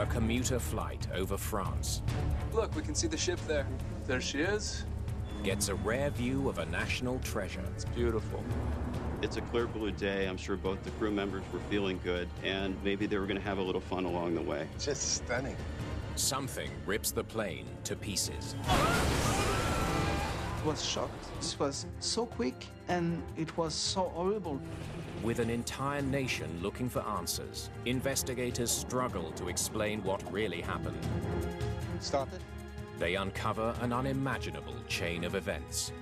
A commuter flight over France. Look, we can see the ship there. There she is. Gets a rare view of a national treasure. It's beautiful. It's a clear blue day. I'm sure both the crew members were feeling good, and maybe they were going to have a little fun along the way. Just stunning. Something rips the plane to pieces. I was shocked. This was so quick, and it was so horrible. With an entire nation looking for answers, investigators struggle to explain what really happened. Stop it. They uncover an unimaginable chain of events.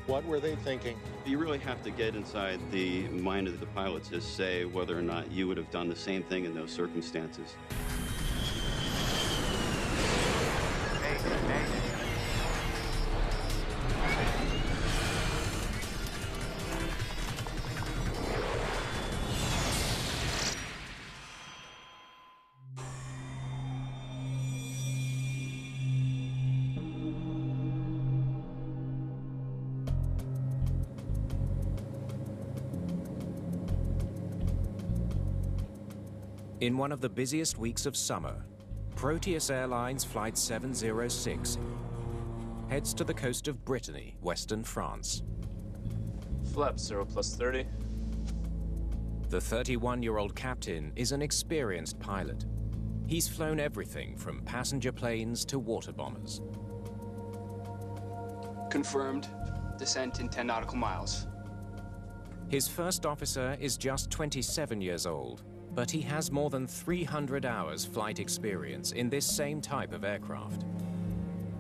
What were they thinking? You really have to get inside the mind of the pilots to say whether or not you would have done the same thing in those circumstances. In one of the busiest weeks of summer, Proteus Airlines Flight 706 heads to the coast of Brittany, western France. Flaps 0+30. The 31-year-old captain is an experienced pilot. He's flown everything from passenger planes to water bombers. Confirmed. Descent in 10 nautical miles. His first officer is just 27 years old, but he has more than 300 hours flight experience in this same type of aircraft.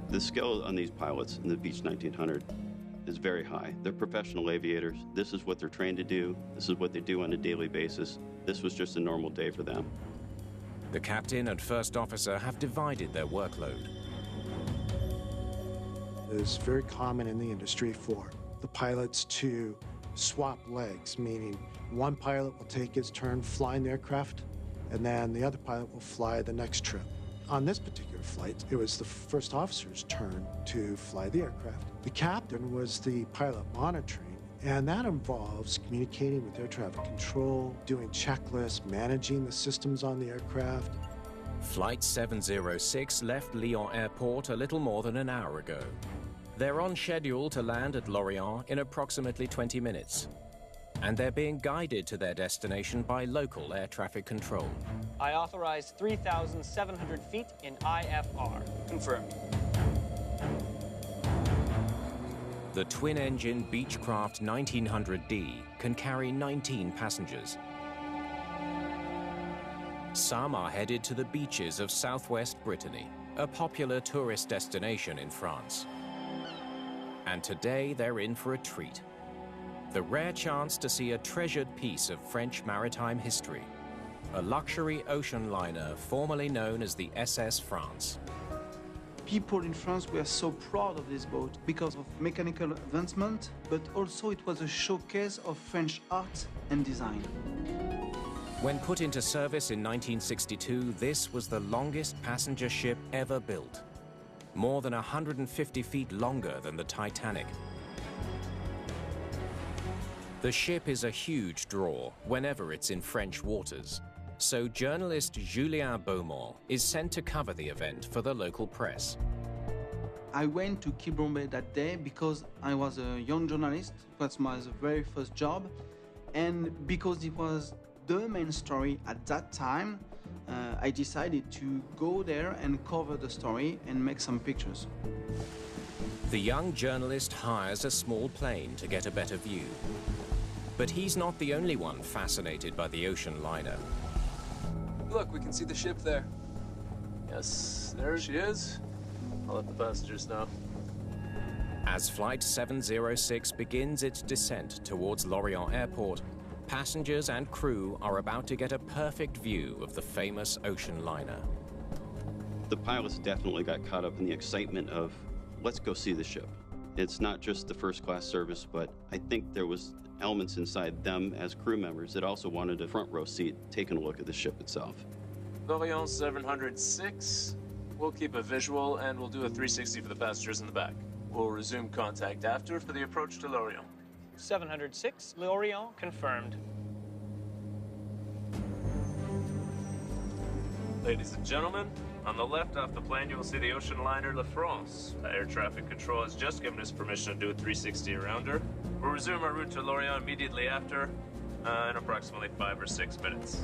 The skill on these pilots in the Beech 1900 is very high. They're professional aviators. This is what they're trained to do. This is what they do on a daily basis. This was just a normal day for them. The captain and first officer have divided their workload. It is very common in the industry for the pilots to swap legs, meaning one pilot will take his turn flying the aircraft, and then the other pilot will fly the next trip. On this particular flight, it was the first officer's turn to fly the aircraft. The captain was the pilot monitoring, and that involves communicating with air traffic control, doing checklists, managing the systems on the aircraft. Flight 706 left Lyon Airport a little more than an hour ago. They're on schedule to land at Lorient in approximately 20 minutes. And they're being guided to their destination by local air traffic control. I authorize 3,700 feet in IFR. Confirmed. The twin-engine Beechcraft 1900D can carry 19 passengers. Some are headed to the beaches of southwest Brittany, a popular tourist destination in France. And today they're in for a treat. The rare chance to see a treasured piece of French maritime history, a luxury ocean liner formerly known as the SS France. People in France were so proud of this boat because of mechanical advancement, but also it was a showcase of French art and design. When put into service in 1962, this was the longest passenger ship ever built, more than 150 feet longer than the Titanic. The ship is a huge draw whenever it's in French waters, so journalist Julien Beaumont is sent to cover the event for the local press. I went to Quiberon that day because I was a young journalist. It was my very first job, and because it was the main story at that time, I decided to go there and cover the story and make some pictures. The young journalist hires a small plane to get a better view. But he's not the only one fascinated by the ocean liner. Look, we can see the ship there. Yes, there she is. I'll let the passengers know. As Flight 706 begins its descent towards Lorient Airport, passengers and crew are about to get a perfect view of the famous ocean liner. The pilots definitely got caught up in the excitement of, let's go see the ship. It's not just the first-class service, but I think there was elements inside them as crew members that also wanted a front row seat taking a look at the ship itself. Lorient 706. We'll keep a visual and we'll do a 360 for the passengers in the back. We'll resume contact after for the approach to Lorient. 706, Lorient confirmed. Ladies and gentlemen, on the left off the plane you will see the ocean liner La France. Air traffic control has just given us permission to do a 360 around her. We'll resume our route to Lorient immediately after, in approximately 5 or 6 minutes.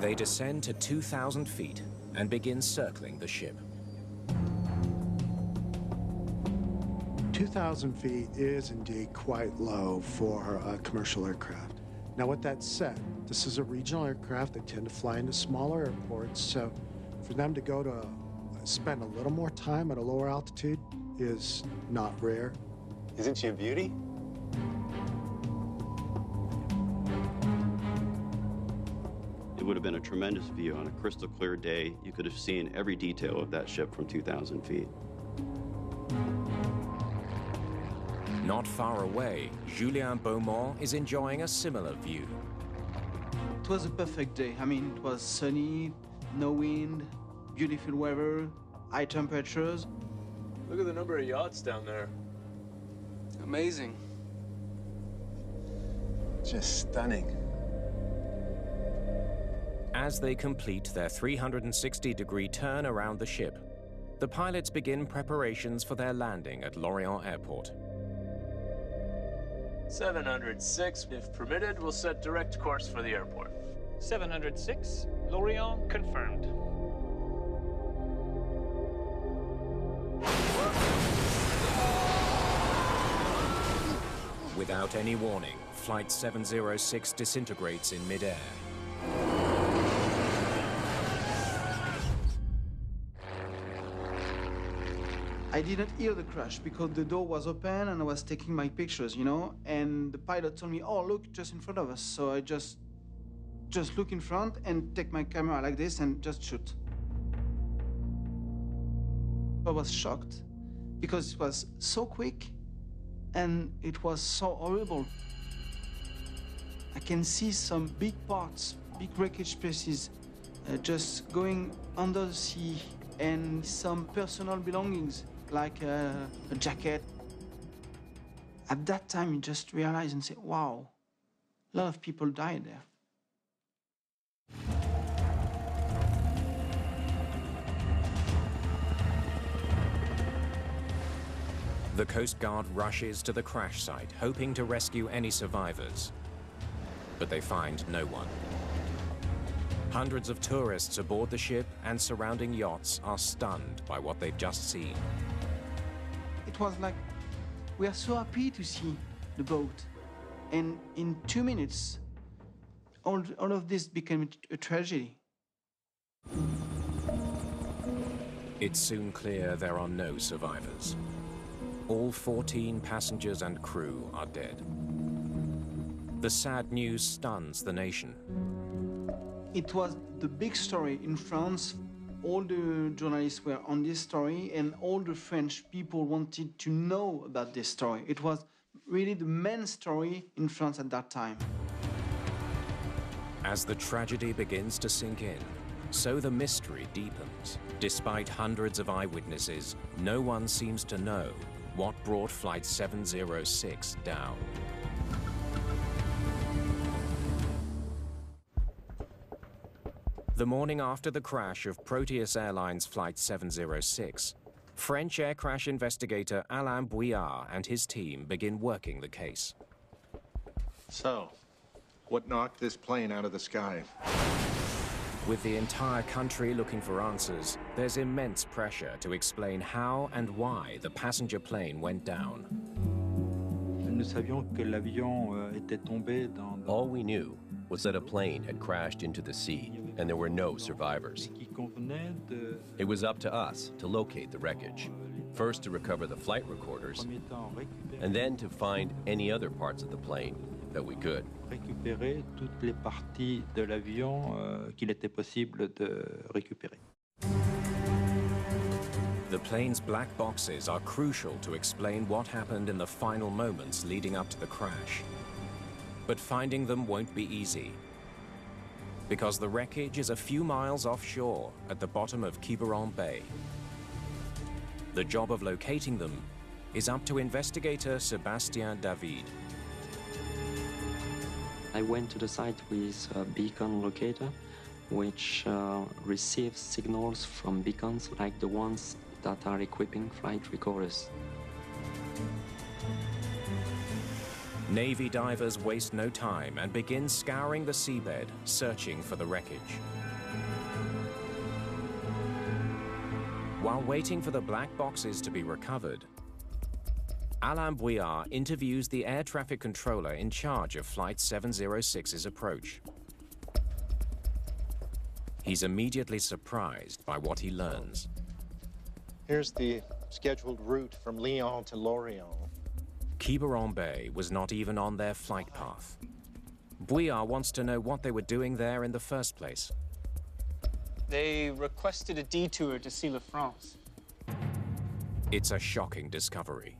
They descend to 2,000 feet and begin circling the ship. 2,000 feet is indeed quite low for a commercial aircraft. Now, with that said, this is a regional aircraft. They tend to fly into smaller airports, so for them to go to spend a little more time at a lower altitude is not rare. Isn't she a beauty? It would have been a tremendous view on a crystal clear day. You could have seen every detail of that ship from 2,000 feet. Not far away, Julien Beaumont is enjoying a similar view. It was a perfect day. I mean, it was sunny, no wind, beautiful weather, high temperatures. Look at the number of yachts down there. Amazing. Just stunning. As they complete their 360-degree turn around the ship, the pilots begin preparations for their landing at Lorient Airport. 706, if permitted, will set direct course for the airport. 706, Lorient confirmed. Without any warning, Flight 706 disintegrates in midair. I didn't hear the crash because the door was open and I was taking my pictures, you know, and the pilot told me, oh, look, just in front of us. So I just look in front and take my camera like this and just shoot. I was shocked because it was so quick and it was so horrible. I can see some big parts, big wreckage pieces just going under the sea, and some personal belongings like a jacket. At that time, you just realize and say, wow, a lot of people died there. The Coast Guard rushes to the crash site, hoping to rescue any survivors. But they find no one. Hundreds of tourists aboard the ship and surrounding yachts are stunned by what they've just seen. It was like, we are so happy to see the boat. And in 2 minutes, all of this became a tragedy. It's soon clear there are no survivors. All 14 passengers and crew are dead. The sad news stuns the nation. It was the big story in France. All the journalists were on this story, and all the French people wanted to know about this story. It was really the main story in France at that time. As the tragedy begins to sink in, so the mystery deepens. Despite hundreds of eyewitnesses, no one seems to know what brought Flight 706 down. The morning after the crash of Proteus Airlines Flight 706, French air crash investigator Alain Bouillard and his team begin working the case. So, what knocked this plane out of the sky? With the entire country looking for answers, there's immense pressure to explain how and why the passenger plane went down. All we knew was that a plane had crashed into the sea and there were no survivors. It was up to us to locate the wreckage, first to recover the flight recorders, and then to find any other parts of the plane that we could. Récupérer toutes les parties de l'avion qu'il était possible de récupérer. The plane's black boxes are crucial to explain what happened in the final moments leading up to the crash. But finding them won't be easy, because the wreckage is a few miles offshore at the bottom of Quiberon Bay. The job of locating them is up to investigator Sébastien David. I went to the site with a beacon locator, which receives signals from beacons like the ones that are equipping flight recorders. Navy divers waste no time and begin scouring the seabed, searching for the wreckage. While waiting for the black boxes to be recovered, Alain Bouillard interviews the air traffic controller in charge of Flight 706's approach. He's immediately surprised by what he learns. Here's the scheduled route from Lyon to Lorient. Quiberon Bay was not even on their flight path. Bouillard wants to know what they were doing there in the first place. They requested a detour to see La France. It's a shocking discovery.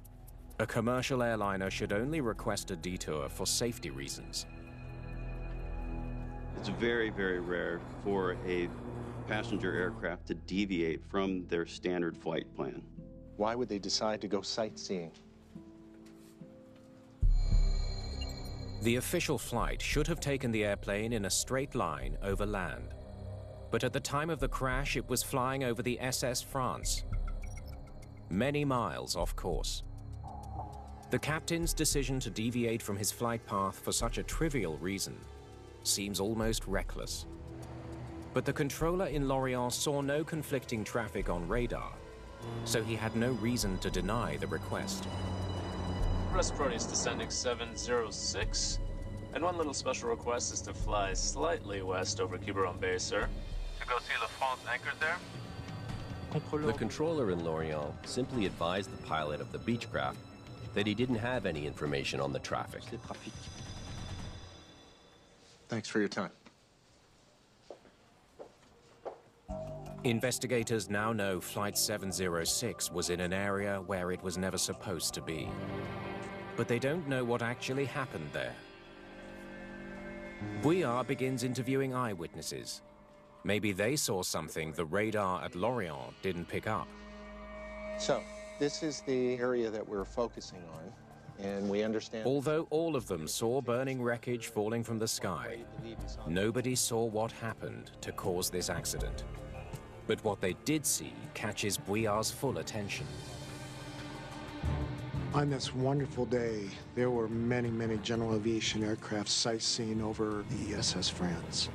A commercial airliner should only request a detour for safety reasons. It's very, very rare for a passenger aircraft to deviate from their standard flight plan. Why would they decide to go sightseeing? The official flight should have taken the airplane in a straight line over land. But at the time of the crash, it was flying over the SS France, many miles off course. The captain's decision to deviate from his flight path for such a trivial reason seems almost reckless. But the controller in Lorient saw no conflicting traffic on radar, so he had no reason to deny the request. Respironi is descending 706, and one little special request is to fly slightly west over Quiberon Bay, sir. To go see La France anchored there? The controller in Lorient simply advised the pilot of the Beechcraft that he didn't have any information on the traffic. Thanks for your time. Investigators now know Flight 706 was in an area where it was never supposed to be. But they don't know what actually happened there. Bouillard begins interviewing eyewitnesses. Maybe they saw something the radar at Lorient didn't pick up. So, this is the area that we're focusing on, and we understand... Although all of them saw burning wreckage falling from the sky, nobody saw what happened to cause this accident. But what they did see catches Bouillard's full attention. On this wonderful day, there were many, many general aviation aircraft sightseeing over the SS France.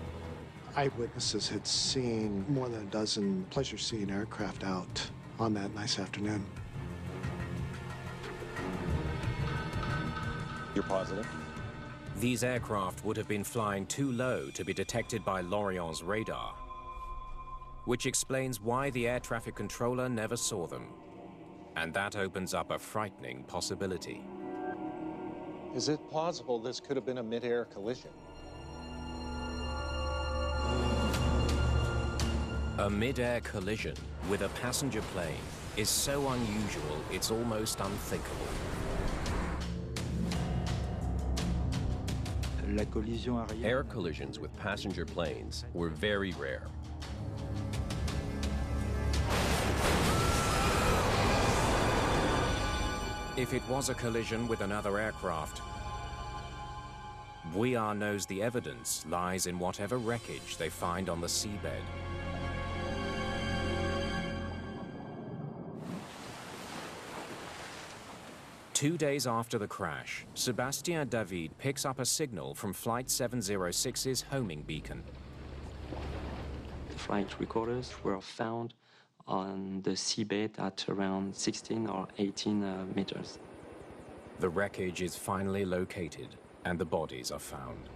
Eyewitnesses had seen more than a dozen pleasure-seeing aircraft out on that nice afternoon. You're positive? These aircraft would have been flying too low to be detected by Lorient's radar, which explains why the air traffic controller never saw them. And that opens up a frightening possibility. Is it plausible this could have been a mid-air collision? A mid-air collision with a passenger plane is so unusual, it's almost unthinkable. Air collisions with passenger planes were very rare. If it was a collision with another aircraft, Bouillard knows the evidence lies in whatever wreckage they find on the seabed. Two days after the crash, Sébastien David picks up a signal from Flight 706's homing beacon. The flight recorders were found on the seabed at around 16 or 18 meters. The wreckage is finally located, and the bodies are found.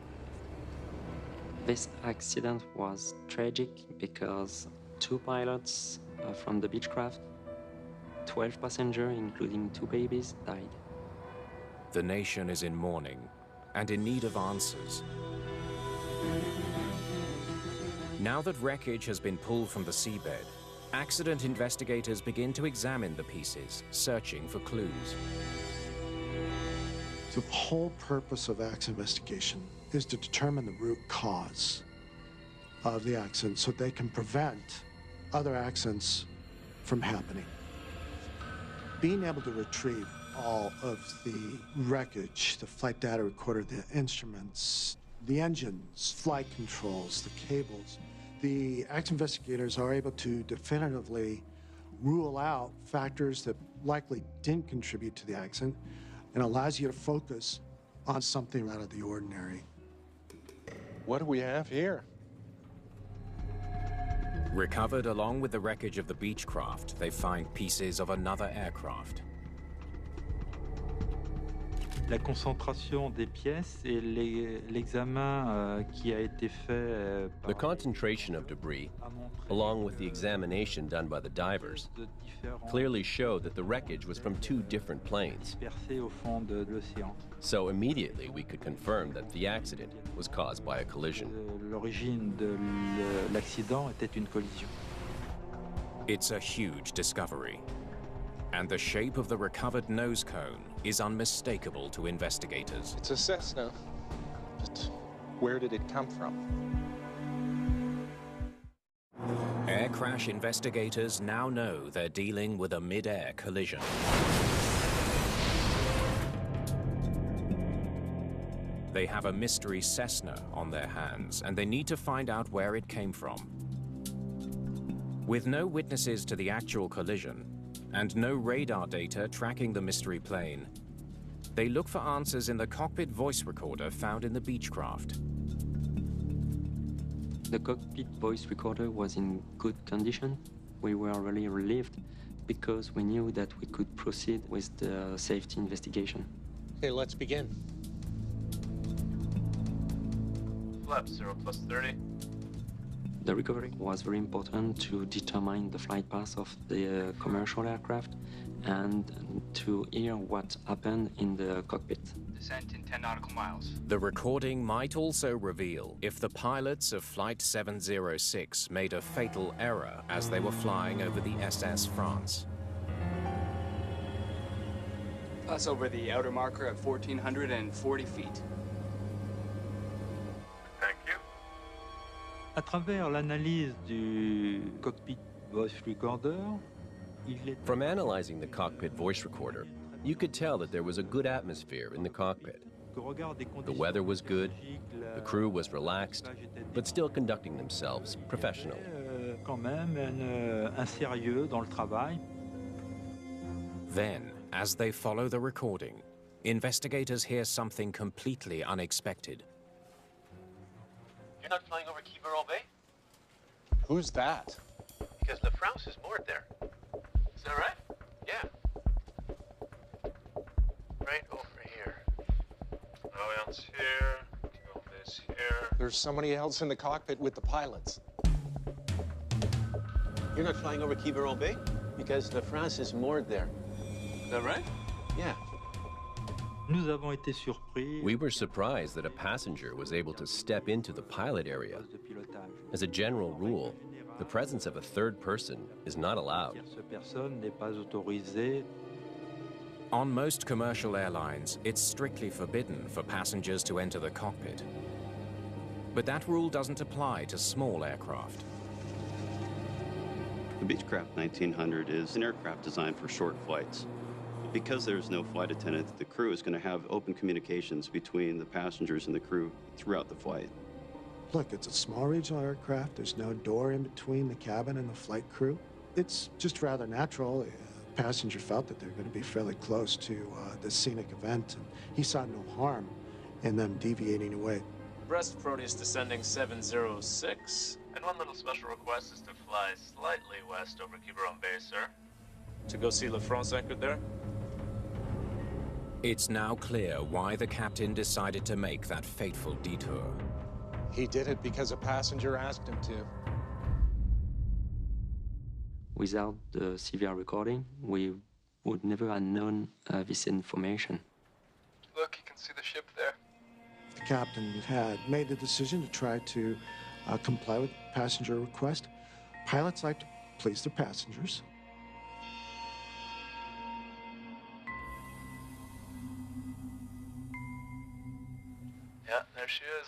This accident was tragic because 2 pilots from the Beechcraft, 12 passengers, including 2 babies, died. The nation is in mourning and in need of answers. Now that wreckage has been pulled from the seabed, accident investigators begin to examine the pieces, searching for clues. The whole purpose of accident investigation is to determine the root cause of the accident so they can prevent other accidents from happening. being able to retrieve all of the wreckage, the flight data recorder, the instruments, the engines, flight controls, the cables, the accident investigators are able to definitively rule out factors that likely didn't contribute to the accident and allows you to focus on something out of the ordinary. What do we have here? Recovered along with the wreckage of the Beechcraft, they find pieces of another aircraft. La concentration des pièces et l'examen qui a été fait The concentration of debris, along with the examination done by the divers, clearly showed that the wreckage was from two different planes. dispersées au fond de l'océan. So immediately we could confirm that the accident was caused by a collision. L'origine de l'accident était une collision. It's a huge discovery. And the shape of the recovered nose cone is unmistakable to investigators. It's a Cessna, but where did it come from? Air crash investigators now know they're dealing with a mid-air collision. They have a mystery Cessna on their hands, and they need to find out where it came from. With no witnesses to the actual collision, and no radar data tracking the mystery plane, they look for answers in the cockpit voice recorder found in the Beechcraft. The cockpit voice recorder was in good condition. We were really relieved because we knew that we could proceed with the safety investigation. Okay, let's begin. Flaps 0+30. The recovery was very important to determine the flight path of the commercial aircraft and to hear what happened in the cockpit. Descent in 10 nautical miles. The recording might also reveal if the pilots of Flight 706 made a fatal error as they were flying over the SS France. Pass over the outer marker at 1,440 feet. Thank you. À travers l'analyse du cockpit voice recorder, From analyzing the cockpit voice recorder, you could tell that there was a good atmosphere in the cockpit. The weather was good, the crew was relaxed, but still conducting themselves professionally. Quand même un sérieux dans le travail. Then, as they follow the recording, investigators hear something completely unexpected. You're not flying over Quiberon Bay? Who's that? Because La France is moored there. Is that right? Yeah. Right over here. Alliance here, Quiberon here. There's somebody else in the cockpit with the pilots. You're not flying over Quiberon Bay? Because La France is moored there. Is that right? Yeah. Nous avons été surpris. We were surprised that a passenger was able to step into the pilot area. As a general rule, the presence of a third person is not allowed. Personne n'est pas autorisé. On most commercial airlines, it's strictly forbidden for passengers to enter the cockpit. But that rule doesn't apply to small aircraft. The Beechcraft 1900 is an aircraft designed for short flights. Because there's no flight attendant, the crew is going to have open communications between the passengers and the crew throughout the flight. Look, it's a small regional aircraft. There's no door in between the cabin and the flight crew. It's just rather natural. The passenger felt that they're going to be fairly close to the scenic event, and he saw no harm in them deviating away. Brest Proteus descending 706. And one little special request is to fly slightly west over Quiberon Bay, sir. To go see La France anchored there? It's now clear why the captain decided to make that fateful detour. He did it because a passenger asked him to. Without the CVR recording, we would never have known this information. Look, you can see the ship there. The captain had made the decision to try to comply with passenger request. Pilots like to please their passengers. Yeah, there she is.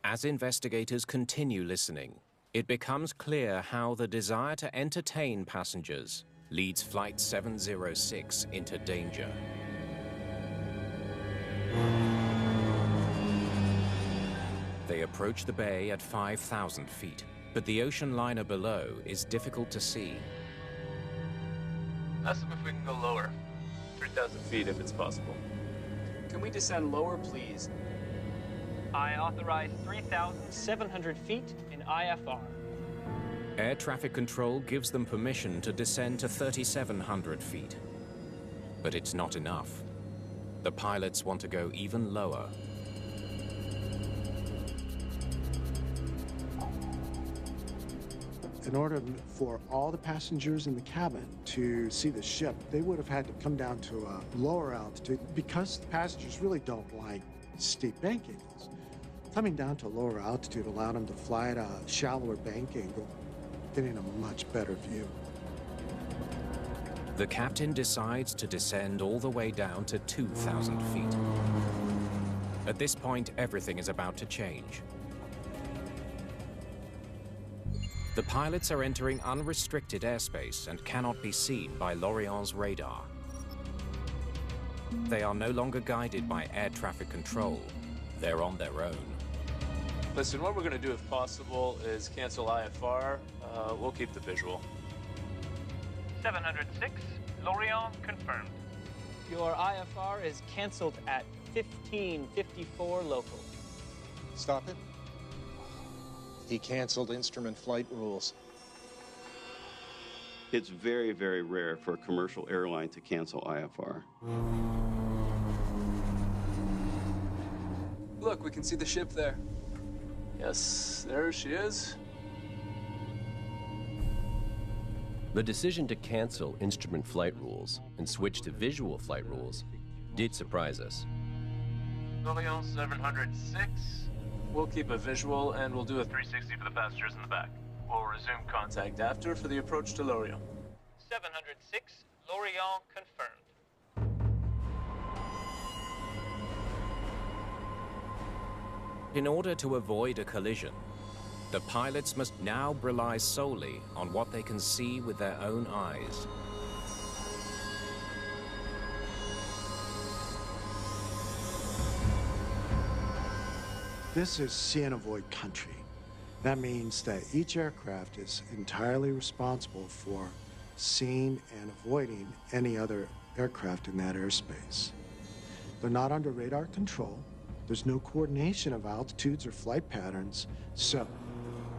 As investigators continue listening, it becomes clear how the desire to entertain passengers leads Flight 706 into danger. They approach the bay at 5,000 feet, but the ocean liner below is difficult to see. Ask them if we can go lower. 3,000 feet if it's possible. Can we descend lower, please? I authorize 3,700 feet in IFR. Air traffic control gives them permission to descend to 3,700 feet. But it's not enough. The pilots want to go even lower. In order for all the passengers in the cabin to see the ship, they would have had to come down to a lower altitude because the passengers really don't like steep bank angles. Coming down to a lower altitude allowed them to fly at a shallower bank angle, getting a much better view. The captain decides to descend all the way down to 2,000 feet. At this point, everything is about to change. The pilots are entering unrestricted airspace and cannot be seen by Lorient's radar. They are no longer guided by air traffic control. They're on their own. Listen, what we're going to do, if possible, is cancel IFR. We'll keep the visual. 706, Lorient confirmed. Your IFR is canceled at 1554 local. Stop it. He canceled instrument flight rules. It's very, very rare for a commercial airline to cancel IFR. Look, we can see the ship there. Yes, there she is. The decision to cancel instrument flight rules and switch to visual flight rules did surprise us. Lorient 706. We'll keep a visual and we'll do a 360 for the passengers in the back. We'll resume contact after for the approach to Lorient. 706, Lorient confirmed. In order to avoid a collision, the pilots must now rely solely on what they can see with their own eyes. This is see and avoid country. That means that each aircraft is entirely responsible for seeing and avoiding any other aircraft in that airspace. They're not under radar control. There's no coordination of altitudes or flight patterns. So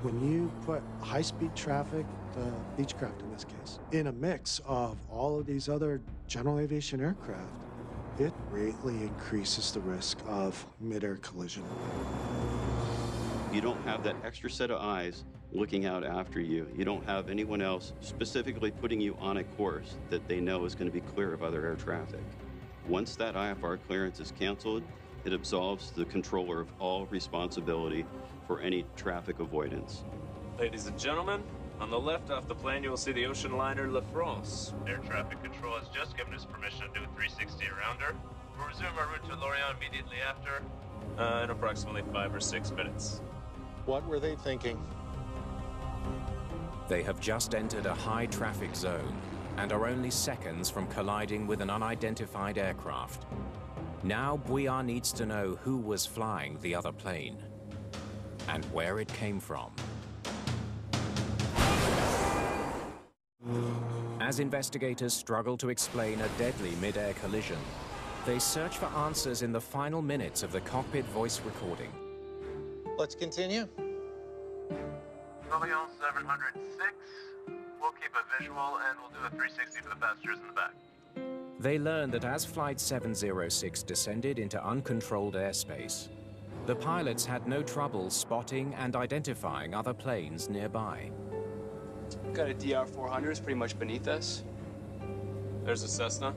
when you put high-speed traffic, Beechcraft in this case, in a mix of all of these other general aviation aircraft, it greatly increases the risk of mid-air collision. You don't have that extra set of eyes looking out after you. You don't have anyone else specifically putting you on a course that they know is going to be clear of other air traffic. Once that IFR clearance is canceled, it absolves the controller of all responsibility for any traffic avoidance. Ladies and gentlemen, on the left off the plane, you will see the ocean liner La France. Air traffic control has just given us permission to do a 360 around her. We'll resume our route to Lorient immediately after, in approximately 5 or 6 minutes. What were they thinking? They have just entered a high traffic zone and are only seconds from colliding with an unidentified aircraft. Now Bouillard needs to know who was flying the other plane and where it came from. As investigators struggle to explain a deadly mid-air collision, they search for answers in the final minutes of the cockpit voice recording. Let's continue. Lorient 706. We'll keep a visual and we'll do a 360 for the passengers in the back. They learn that as Flight 706 descended into uncontrolled airspace, the pilots had no trouble spotting and identifying other planes nearby. Got a DR-400, it's pretty much beneath us. There's a Cessna.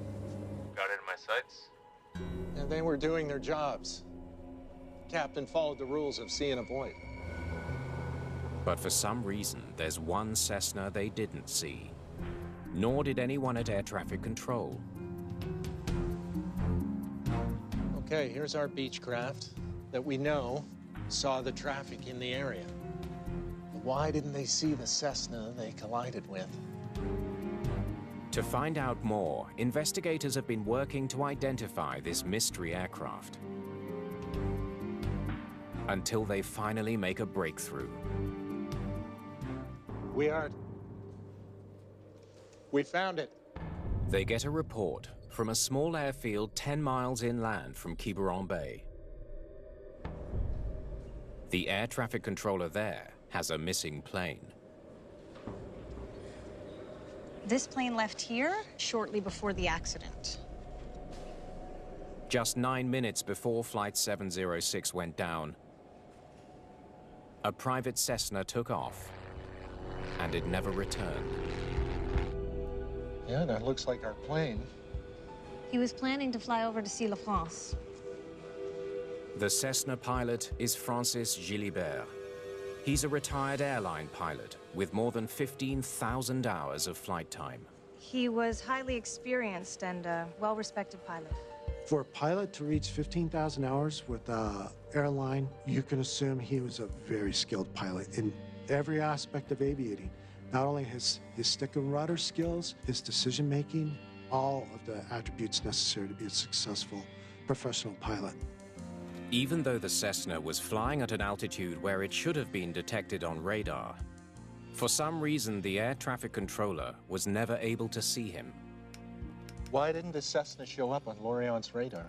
Got it in my sights. And they were doing their jobs. Captain followed the rules of see and avoid. But for some reason, there's one Cessna they didn't see. Nor did anyone at air traffic control. Okay, here's our Beechcraft that we know saw the traffic in the area. Why didn't they see the Cessna they collided with? To find out more, investigators have been working to identify this mystery aircraft. Until they finally make a breakthrough. We found it. They get a report from a small airfield 10 miles inland from Quiberon Bay. The air traffic controller there has a missing plane. This plane left here shortly before the accident. Just 9 minutes before Flight 706 went down, a private Cessna took off, and it never returned. Yeah, that looks like our plane. He was planning to fly over to see La France. The Cessna pilot is Francis Gilibert. He's a retired airline pilot with more than 15,000 hours of flight time. He was highly experienced and a well-respected pilot. For a pilot to reach 15,000 hours with an airline, you can assume he was a very skilled pilot in every aspect of aviating. Not only his stick and rudder skills, his decision-making, all of the attributes necessary to be a successful professional pilot. Even though the Cessna was flying at an altitude where it should have been detected on radar, for some reason the air traffic controller was never able to see him. Why didn't the Cessna show up on Lorion's radar?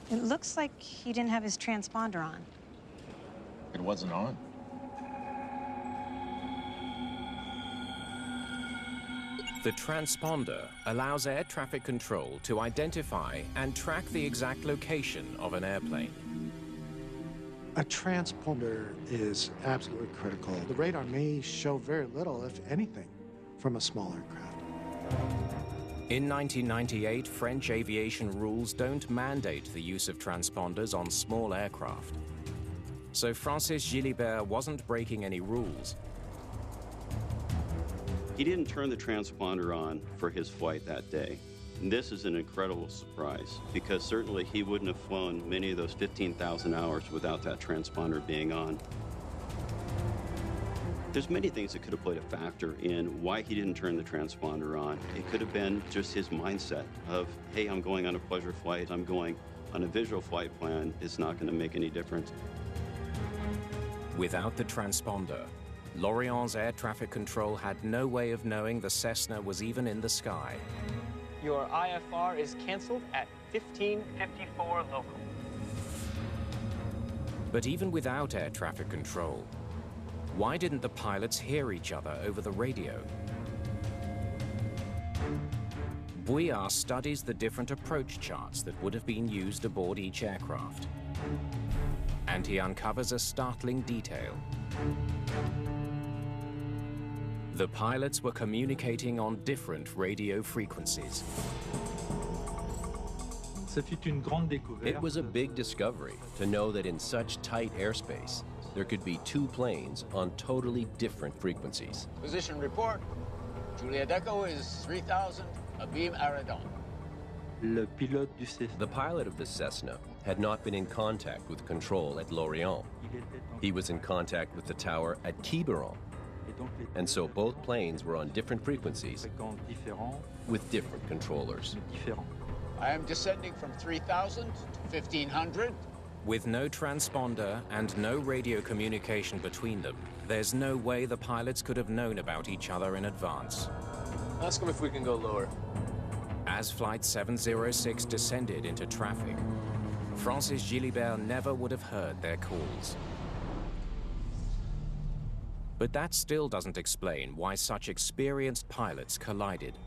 It looks like he didn't have his transponder on. It wasn't on. The transponder allows air traffic control to identify and track the exact location of an airplane. A transponder is absolutely critical. The radar may show very little, if anything, from a small aircraft. In 1998, French aviation rules don't mandate the use of transponders on small aircraft. So Francis Gilibert wasn't breaking any rules. He didn't turn the transponder on for his flight that day. And this is an incredible surprise, because certainly he wouldn't have flown many of those 15,000 hours without that transponder being on. There's many things that could have played a factor in why he didn't turn the transponder on. It could have been just his mindset of, hey, I'm going on a pleasure flight, I'm going on a visual flight plan, it's not going to make any difference. Without the transponder, Lorient's air traffic control had no way of knowing the Cessna was even in the sky. Your IFR is canceled at 1554 local. But even without air traffic control, why didn't the pilots hear each other over the radio? Bouillard studies the different approach charts that would have been used aboard each aircraft. And he uncovers a startling detail. The pilots were communicating on different radio frequencies. It was a big discovery to know that in such tight airspace, there could be two planes on totally different frequencies. Position report. Juliet Echo is 3000, abeam Aradon. The pilot of the Cessna had not been in contact with control at Lorient. He was in contact with the tower at Quiberon. And so both planes were on different frequencies with different controllers. I am descending from 3000 to 1500. With no transponder and no radio communication between them, there's no way the pilots could have known about each other in advance. Ask them if we can go lower. As Flight 706 descended into traffic, Francis Gilibert never would have heard their calls. But that still doesn't explain why such experienced pilots collided.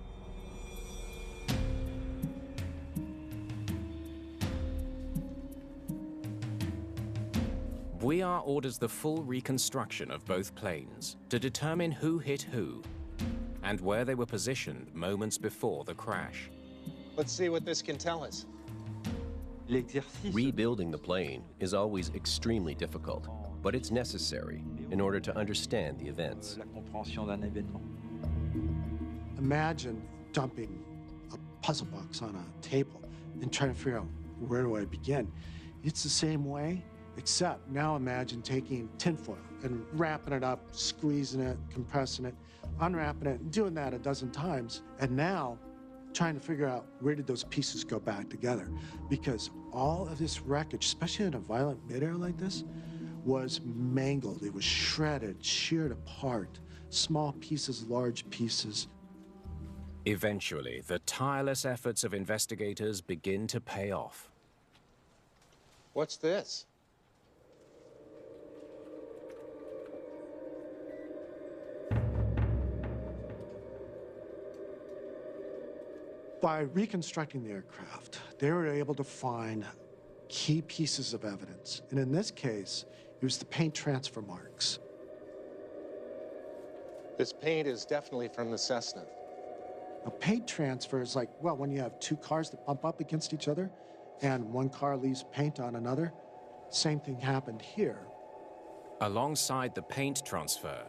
Bouillard orders the full reconstruction of both planes to determine who hit who and where they were positioned moments before the crash. Let's see what this can tell us. Rebuilding the plane is always extremely difficult, but it's necessary in order to understand the events. Imagine dumping a puzzle box on a table and trying to figure out, where do I begin? It's the same way, except now imagine taking tinfoil and wrapping it up, squeezing it, compressing it, unwrapping it, and doing that a dozen times, and now trying to figure out where did those pieces go back together. Because all of this wreckage, especially in a violent midair like this, was mangled. It was shredded, sheared apart, small pieces, large pieces. Eventually, the tireless efforts of investigators begin to pay off. What's this? By reconstructing the aircraft, they were able to find key pieces of evidence. And in this case, it was the paint transfer marks. This paint is definitely from the Cessna. A paint transfer is like, well, when you have two cars that bump up against each other and one car leaves paint on another, same thing happened here. Alongside the paint transfer,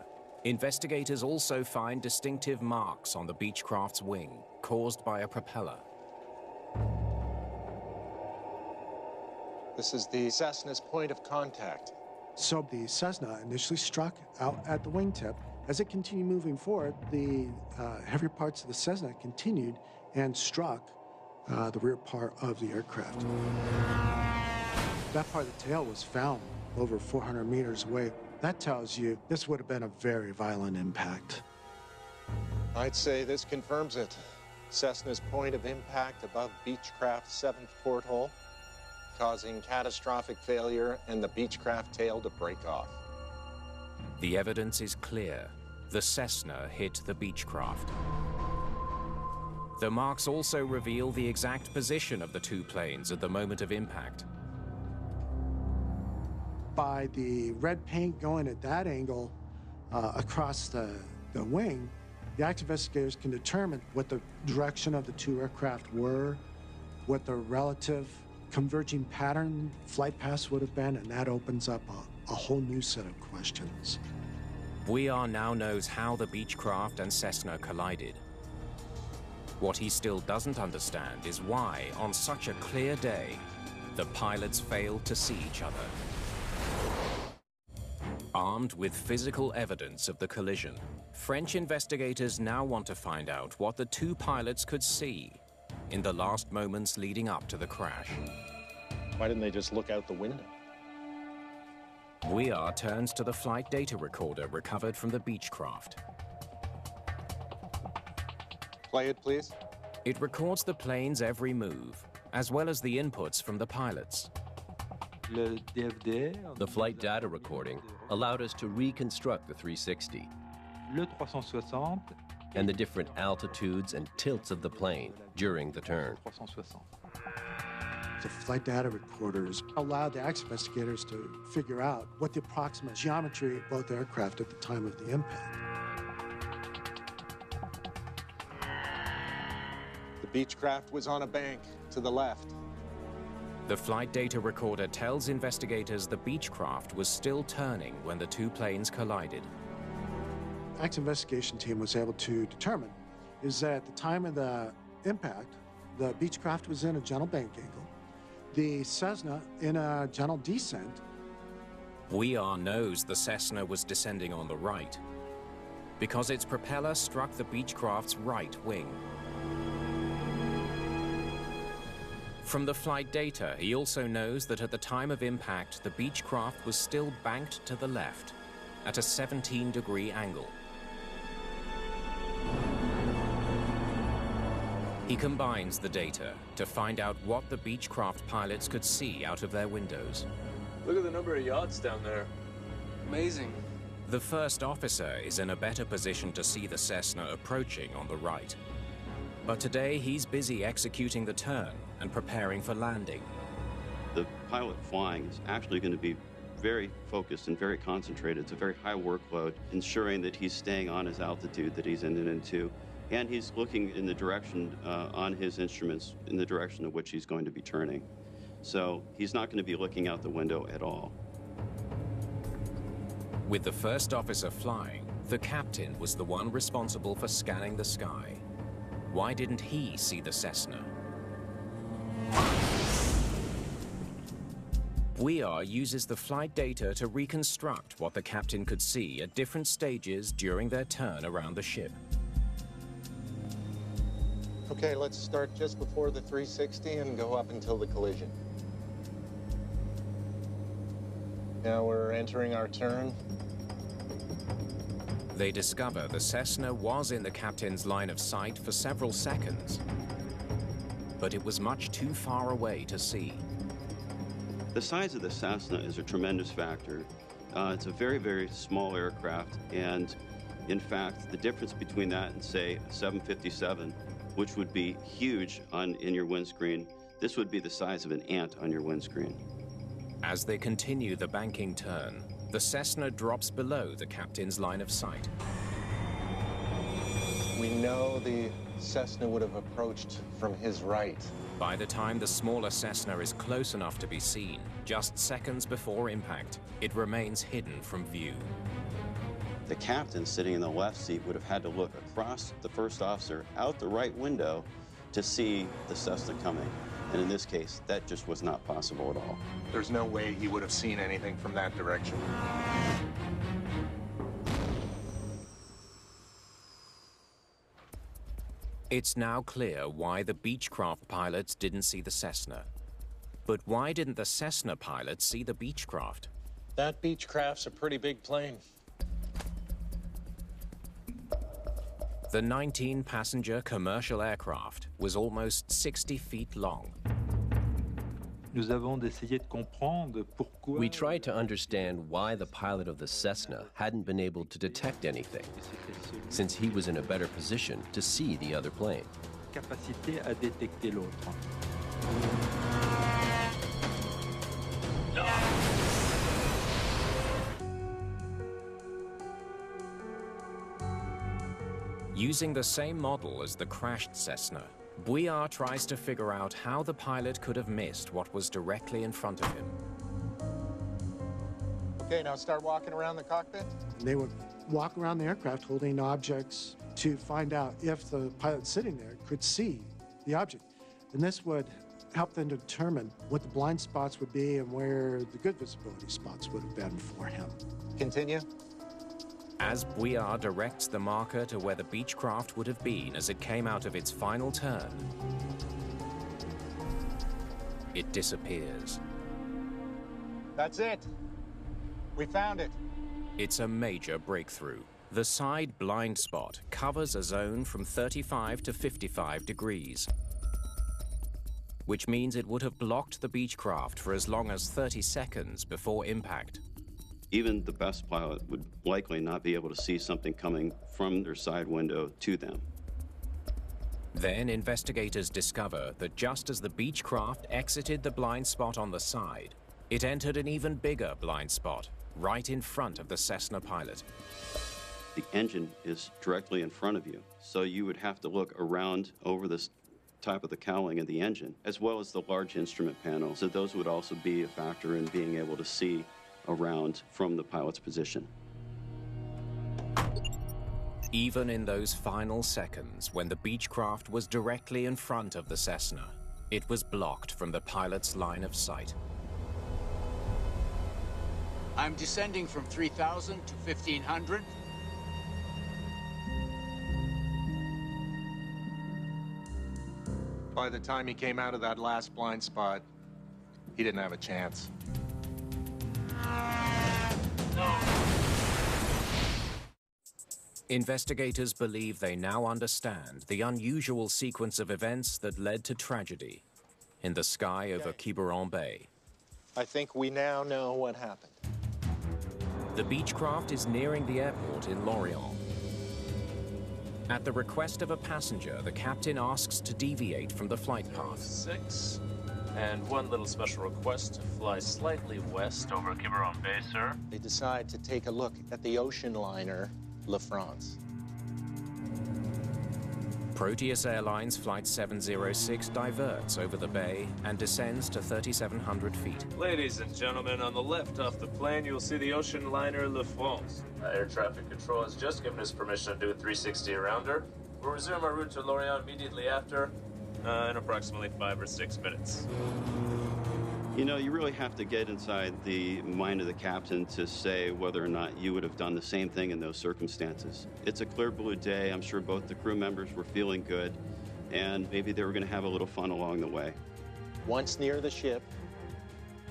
investigators also find distinctive marks on the Beechcraft's wing caused by a propeller. This is the Cessna's point of contact. So the Cessna initially struck out at the wingtip. As it continued moving forward, the heavier parts of the Cessna continued and struck the rear part of the aircraft. That part of the tail was found over 400 meters away. That tells you this would have been a very violent impact. I'd say this confirms it. Cessna's point of impact above Beechcraft's 7th porthole, causing catastrophic failure and the Beechcraft tail to break off. The evidence is clear. The Cessna hit the Beechcraft. The marks also reveal the exact position of the two planes at the moment of impact. By the red paint going at that angle across the wing, the active investigators can determine what the direction of the two aircraft were, what the relative converging pattern flight paths would have been, and that opens up a whole new set of questions. Bouillard now knows how the Beechcraft and Cessna collided. What he still doesn't understand is why, on such a clear day, the pilots failed to see each other. Armed with physical evidence of the collision, French investigators now want to find out what the two pilots could see in the last moments leading up to the crash. Why didn't they just look out the window? Bouillard turns to the flight data recorder recovered from the Beechcraft. Play it, please. It records the plane's every move, as well as the inputs from the pilots. The flight data recording allowed us to reconstruct the 360 and the different altitudes and tilts of the plane during the turn. The flight data recorders allowed the active investigators to figure out what the approximate geometry of both aircraft at the time of the impact. The Beechcraft was on a bank to the left. The flight data recorder tells investigators the Beechcraft was still turning when the two planes collided. The active investigation team was able to determine is that at the time of the impact, the Beechcraft was in a gentle bank angle, the Cessna in a gentle descent. Bouillard knows the Cessna was descending on the right because its propeller struck the Beechcraft's right wing. From the flight data, he also knows that at the time of impact, the Beechcraft was still banked to the left at a 17-degree angle. He combines the data to find out what the Beechcraft pilots could see out of their windows. Look at the number of yachts down there. Amazing. The first officer is in a better position to see the Cessna approaching on the right. But today he's busy executing the turn and preparing for landing. The pilot flying is actually going to be very focused and very concentrated. It's a very high workload, ensuring that he's staying on his altitude that he's in and into. And he's looking in the direction on his instruments, in the direction of which he's going to be turning. So he's not going to be looking out the window at all. With the first officer flying, the captain was the one responsible for scanning the sky. Why didn't he see the Cessna? Bouillard uses the flight data to reconstruct what the captain could see at different stages during their turn around the ship. Okay, let's start just before the 360 and go up until the collision. Now we're entering our turn. They discover the Cessna was in the captain's line of sight for several seconds, but it was much too far away to see. The size of the Cessna is a tremendous factor. It's a very, very small aircraft, and in fact, the difference between that and, say, a 757, which would be huge in your windscreen, this would be the size of an ant on your windscreen. As they continue the banking turn, the Cessna drops below the captain's line of sight. We know the Cessna would have approached from his right. By the time the smaller Cessna is close enough to be seen, just seconds before impact, it remains hidden from view. The captain sitting in the left seat would have had to look across the first officer out the right window to see the Cessna coming. And in this case, that just was not possible at all. There's no way he would have seen anything from that direction. It's now clear why the Beechcraft pilots didn't see the Cessna. But why didn't the Cessna pilots see the Beechcraft? That Beechcraft's a pretty big plane. The 19-passenger commercial aircraft was almost 60 feet long. We tried to understand why the pilot of the Cessna hadn't been able to detect anything, since he was in a better position to see the other plane. Capacité à détecter l'autre. Using the same model as the crashed Cessna, Bouillard tries to figure out how the pilot could have missed what was directly in front of him. Okay, now start walking around the cockpit. They would walk around the aircraft holding objects to find out if the pilot sitting there could see the object. And this would help them determine what the blind spots would be and where the good visibility spots would have been for him. Continue. As Bouillard directs the marker to where the Beechcraft would have been as it came out of its final turn, it disappears. That's it. We found it. It's a major breakthrough. The side blind spot covers a zone from 35 to 55 degrees, which means it would have blocked the Beechcraft for as long as 30 seconds before impact. Even the best pilot would likely not be able to see something coming from their side window to them. Then investigators discover that just as the Beechcraft exited the blind spot on the side, it entered an even bigger blind spot right in front of the Cessna pilot. The engine is directly in front of you, so you would have to look around over the top of the cowling of the engine, as well as the large instrument panel. So those would also be a factor in being able to see around from the pilot's position. Even in those final seconds when the Beechcraft was directly in front of the Cessna, it was blocked from the pilot's line of sight. I'm descending from 3,000 to 1,500. By the time he came out of that last blind spot, he didn't have a chance. Investigators believe they now understand the unusual sequence of events that led to tragedy in the sky over Quiberon Bay. I think we now know what happened. The Beechcraft is nearing the airport in Lorient. At the request of a passenger, the captain asks to deviate from the flight path. 6. And one little special request to fly slightly west over Quiberon Bay, sir. They decide to take a look at the ocean liner La France. Proteus Airlines Flight 706 diverts over the bay and descends to 3,700 feet. Ladies and gentlemen, on the left off the plane, you'll see the ocean liner La France. Air traffic control has just given us permission to do a 360 around her. We'll resume our route to Lorient immediately after, in approximately 5 or 6 minutes. You know, you really have to get inside the mind of the captain to say whether or not you would have done the same thing in those circumstances. It's a clear blue day. I'm sure both the crew members were feeling good, and maybe they were going to have a little fun along the way. Once near the ship,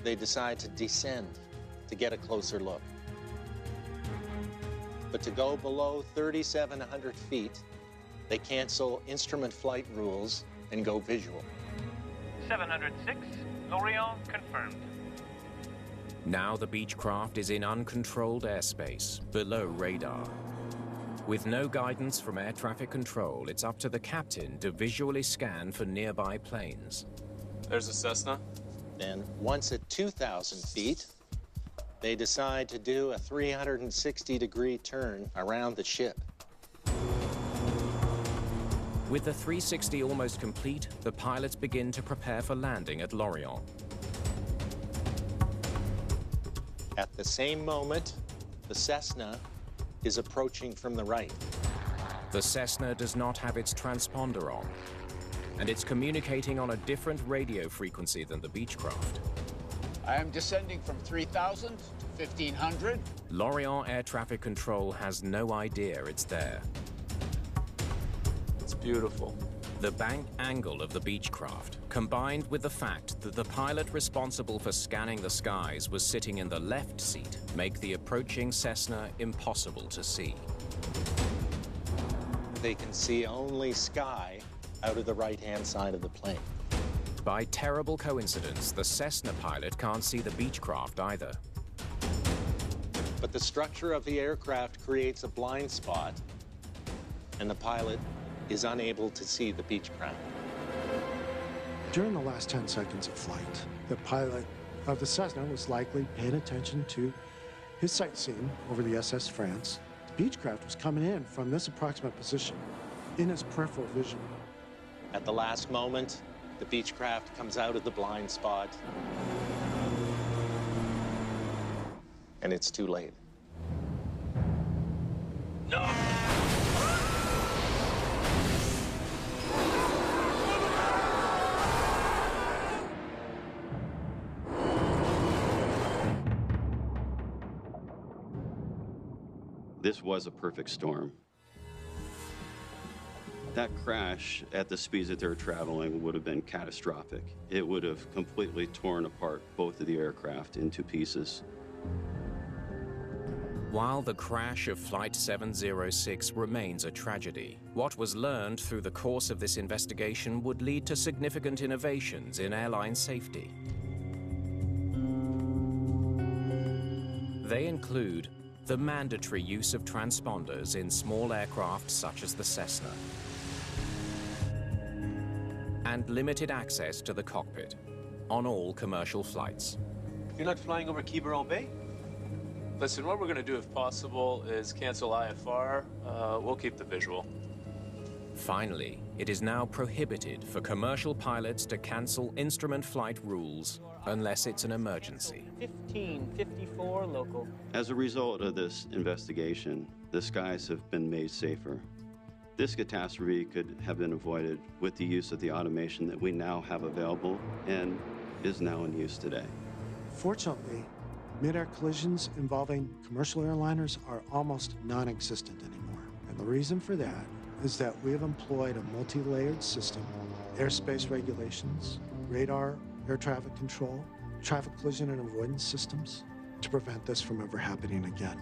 they decide to descend to get a closer look. But to go below 3,700 feet, they cancel instrument flight rules and go visual. 706, Lorient confirmed. Now the Beechcraft is in uncontrolled airspace, below radar. With no guidance from air traffic control, it's up to the captain to visually scan for nearby planes. There's a Cessna. Then, once at 2,000 feet, they decide to do a 360-degree turn around the ship. With the 360 almost complete, the pilots begin to prepare for landing at Lorient. At the same moment, the Cessna is approaching from the right. The Cessna does not have its transponder on, and it's communicating on a different radio frequency than the Beechcraft. I am descending from 3,000 to 1,500. Lorient Air Traffic Control has no idea it's there. It's beautiful. The bank angle of the Beechcraft, combined with the fact that the pilot responsible for scanning the skies was sitting in the left seat, make the approaching Cessna impossible to see. They can see only sky out of the right-hand side of the plane. By terrible coincidence, the Cessna pilot can't see the Beechcraft either. But the structure of the aircraft creates a blind spot, and the pilot is unable to see the Beechcraft. During the last 10 seconds of flight, the pilot of the Cessna was likely paying attention to his sightseeing over the SS France. The Beechcraft was coming in from this approximate position in his peripheral vision. At the last moment, the Beechcraft comes out of the blind spot, and it's too late. No! This was a perfect storm. That crash at the speeds that they're traveling would have been catastrophic. It would have completely torn apart both of the aircraft into pieces. While the crash of Flight 706 remains a tragedy, what was learned through the course of this investigation would lead to significant innovations in airline safety. They include the mandatory use of transponders in small aircraft such as the Cessna, and limited access to the cockpit on all commercial flights. You're not flying over Quiberon Bay? Listen, what we're going to do, if possible, is cancel IFR. We'll keep the visual. Finally, it is now prohibited for commercial pilots to cancel instrument flight rules unless it's an emergency. 1554 local. As a result of this investigation, the skies have been made safer. This catastrophe could have been avoided with the use of the automation that we now have available and is now in use today. Fortunately, mid-air collisions involving commercial airliners are almost non-existent anymore. And the reason for that is that we have employed a multi-layered system, airspace regulations, radar, air traffic control, traffic collision and avoidance systems to prevent this from ever happening again.